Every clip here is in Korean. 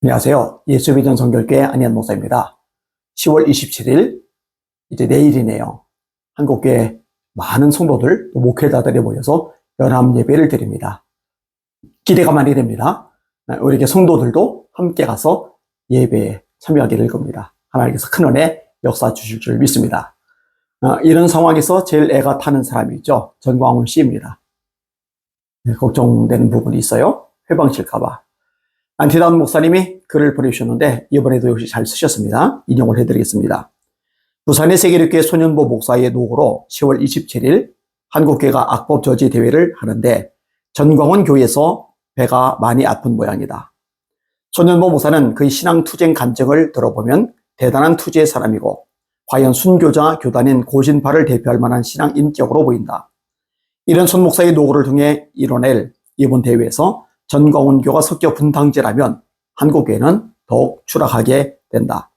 안녕하세요. 예수비전 성결교회 안희연 목사입니다. 10월 27일, 이제 내일이네요. 한국교회 많은 성도들, 또 목회자들이 모여서 연합 예배를 드립니다. 기대가 많이 됩니다. 우리 교회 성도들도 함께 가서 예배에 참여하게 될 겁니다. 하나님께서 큰 은혜 역사 주실 줄 믿습니다. 이런 상황에서 제일 애가 타는 사람이 있죠. 전광훈 씨입니다. 걱정되는 부분이 있어요. 회방칠까봐. 안티다운 목사님이 글을 보내주셨는데 이번에도 역시 잘 쓰셨습니다. 인용을 해드리겠습니다. 부산의 세계력교회 소년보 목사의 노고로 10월 27일 한국교회가 악법 저지 대회를 하는데 전광훈 교회에서 배가 많이 아픈 모양이다. 소년보 목사는 그의 신앙 투쟁 간증을 들어보면 대단한 투지의 사람이고 과연 순교자 교단인 고신파를 대표할 만한 신앙 인격으로 보인다. 이런 손 목사의 노고를 통해 이뤄낼 이번 대회에서 전광훈교가 섞여 분탕질하면 한국교회는 더욱 추락하게 된다.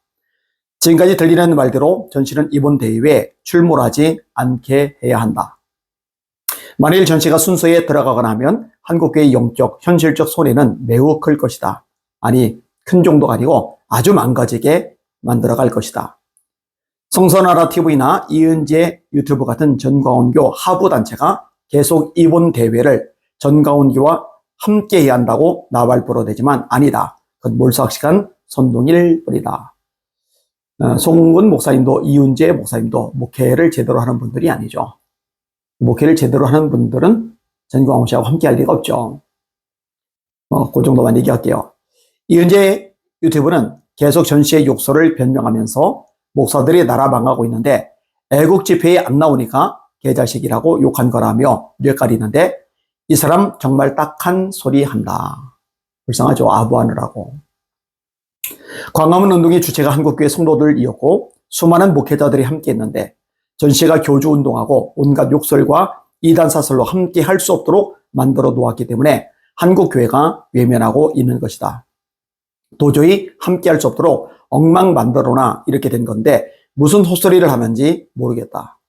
지금까지 들리는 말대로 전씨는 이번 대회에 출몰하지 않게 해야 한다. 만일 전씨가 순서에 들어가거나 하면 한국교회의 영적, 현실적 손해는 매우 클 것이다. 아니, 큰 정도가 아니고 아주 망가지게 만들어갈 것이다. 성선하라TV나 이은재 유튜브 같은 전광훈교 하부단체가 계속 이번 대회를 전광훈교와 함께 해야 한다고 나발 불어대지만 아니다. 그건 몰수학시간 선동일 뿐이다. 송은 목사님도 이윤재 목사님도 목회를 제대로 하는 분들이 아니죠. 목회를 제대로 하는 분들은 전광훈 씨하고 함께 할 리가 없죠. 그 정도만 얘기할게요. 이윤재 유튜브는 계속 전 씨의 욕설을 변명하면서 목사들이 나라 망하고 있는데 애국 집회에 안 나오니까 개자식이라고 욕한 거라며 뇌까리는데 이 사람 정말 딱한 소리 한다. 불쌍하죠. 아부하느라고. 광화문 운동의 주체가 한국교회 성도들이었고 수많은 목회자들이 함께 했는데 전 씨가 교주운동하고 온갖 욕설과 이단사설로 함께 할 수 없도록 만들어 놓았기 때문에 한국교회가 외면하고 있는 것이다. 도저히 함께 할 수 없도록 엉망 만들어놔 이렇게 된 건데 무슨 헛소리를 하는지 모르겠다.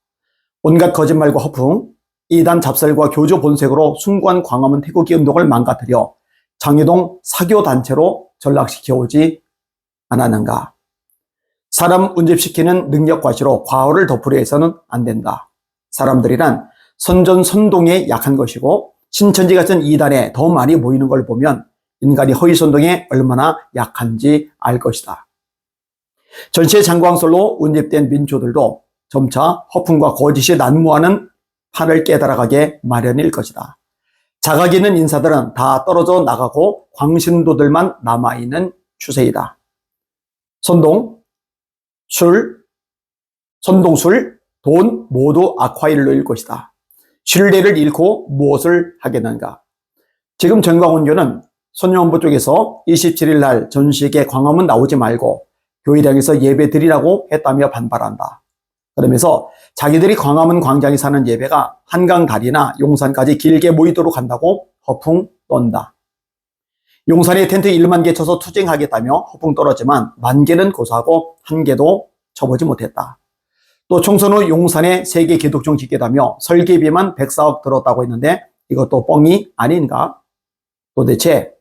온갖 거짓말과 허풍, 이단 잡설과 교조 본색으로 숭고한 광화문 태극기 운동을 망가뜨려 장애동 사교단체로 전락시켜오지 않았는가. 사람 운집시키는 능력 과시로 과오를 덮으려 해서는 안 된다. 사람들이란 선전선동에 약한 것이고 신천지 같은 이단에 더 많이 모이는 걸 보면 인간이 허위선동에 얼마나 약한지 알 것이다. 전시의 장광설로 운집된 민초들도 점차 허풍과 거짓이 난무하는 판을 깨달아가게 마련일 것이다. 자각 있는 인사들은 다 떨어져 나가고 광신도들만 남아있는 추세이다. 선동술, 돈 모두 악화일로일 것이다. 신뢰를 잃고 무엇을 하겠는가. 지금 전광훈교는 손영부 쪽에서 27일 날 전시에게 광화문 나오지 말고 교회당에서 예배 드리라고 했다며 반발한다. 그러면서 자기들이 광화문 광장에 사는 예배가 한강 다리나 용산까지 길게 모이도록 한다고 허풍 떤다. 용산에 텐트 1만 개 쳐서 투쟁하겠다며 허풍 떨었지만 10,000개는 고사하고 1개도 쳐보지 못했다. 또 총선 후 용산에 세계 기독종 짓겠다며 설계비만 104억 들었다고 했는데 이것도 뻥이 아닌가? 도대체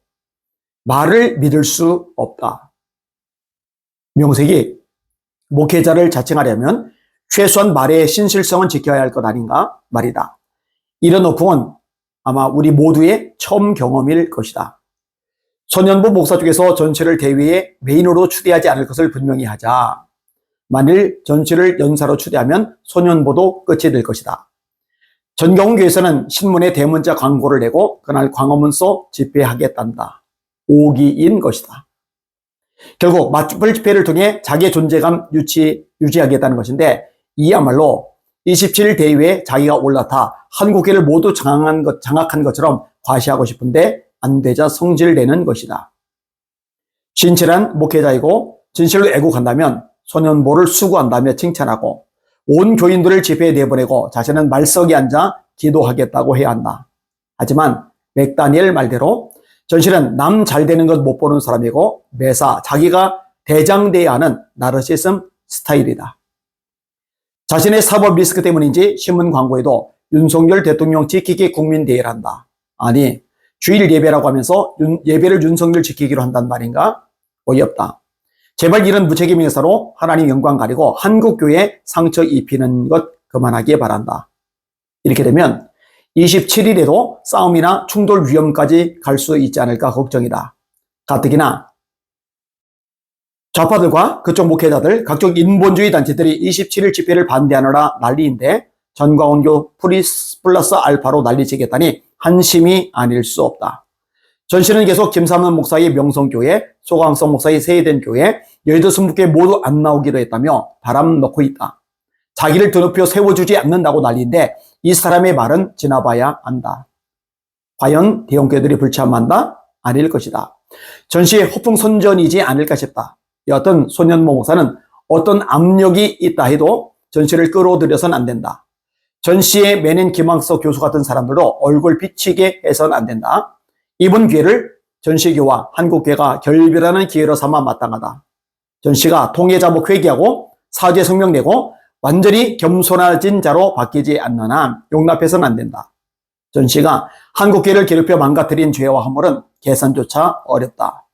말을 믿을 수 없다. 명색이 목회자를 자칭하려면 최소한 말의 신실성은 지켜야 할 것 아닌가 말이다. 이런 어풍은 아마 우리 모두의 처음 경험일 것이다. 소년보 목사 쪽에서 전체를 대회에 메인으로 추대하지 않을 것을 분명히 하자. 만일 전체를 연사로 추대하면 소년보도 끝이 될 것이다. 전광훈교에서는 신문에 대문자 광고를 내고 그날 광화문서 집회하겠단다. 오기인 것이다. 결국 맞불 집회를 통해 자기의 존재감 유지하겠다는 것인데 이야말로 27일 대회에 자기가 올라타 한국교회를 모두 장악한 것처럼 과시하고 싶은데 안 되자 성질내는 것이다. 진실한 목회자이고 진실로 애국한다면 소년보를 수고한다며 칭찬하고 온 교인들을 집회에 내보내고 자신은 말석에 앉아 기도하겠다고 해야 한다. 하지만 맥다니엘 말대로 전실은 남 잘 되는 것 못 보는 사람이고 매사 자기가 대장돼야 하는 나르시즘 스타일이다. 자신의 사법 리스크 때문인지 신문 광고에도 윤석열 대통령 지키기 국민대회를 한다. 아니 주일 예배라고 하면서 예배를 윤석열 지키기로 한단 말인가? 어이없다. 제발 이런 무책임 인사로 하나님 영광 가리고 한국교회에 상처 입히는 것 그만하기에 바란다. 이렇게 되면 27일에도 싸움이나 충돌 위험까지 갈 수 있지 않을까 걱정이다. 가뜩이나 좌파들과 그쪽 목회자들, 각종 인본주의 단체들이 27일 집회를 반대하느라 난리인데 전광훈교 플러스 알파로 난리치겠다니 한심이 아닐 수 없다. 전 씨는 계속 김삼은 목사의 명성교회, 소강성 목사의 세해된 교회, 여의도 순복교회 모두 안 나오기로 했다며 바람 넣고 있다. 자기를 드높여 세워주지 않는다고 난리인데 이 사람의 말은 지나봐야 안다. 과연 대형교회들이 불참한다? 아닐 것이다. 전 씨의 허풍선전이지 않을까 싶다. 여하튼 손현모 목사는 어떤 압력이 있다 해도 전 씨를 끌어들여선 안 된다. 전 씨의 매낸 김항석 교수 같은 사람들도 얼굴 비치게 해선 안 된다. 이번 기회를 전 씨교와 한국교회가 결별하는 기회로 삼아 마땅하다. 전 씨가 통해자목 회개하고 사죄 성명 내고 완전히 겸손해진 자로 바뀌지 않는 한 용납해서는 안 된다. 전 씨가 한국교회를 괴롭혀 망가뜨린 죄와 허물은 계산조차 어렵다.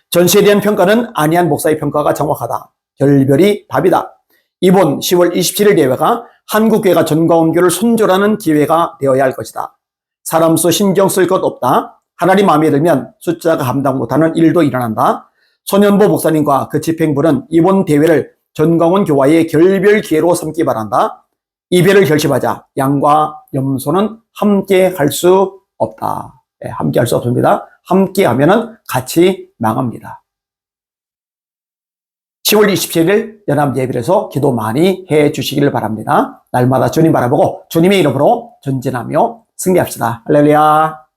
전 씨에 대한 평가는 안희한 목사의 평가가 정확하다. 결별이 답이다. 이번 10월 27일 대회가 한국교회가 전광훈교를 순절하는 기회가 되어야 할 것이다. 사람 수 신경 쓸 것 없다. 하나님 마음에 들면 숫자가 감당 못하는 일도 일어난다. 손현보 목사님과 그 집행부는 이번 대회를 전광훈 교와의 결별 기회로 삼기 바란다. 이별을 결심하자. 양과 염소는 함께 할 수 없다. 네, 함께 할 수 없습니다. 함께 하면은 같이 망합니다. 10월 27일 연합 예배에서 기도 많이 해 주시기를 바랍니다. 날마다 주님 바라보고 주님의 이름으로 전진하며 승리합시다. 할렐루야.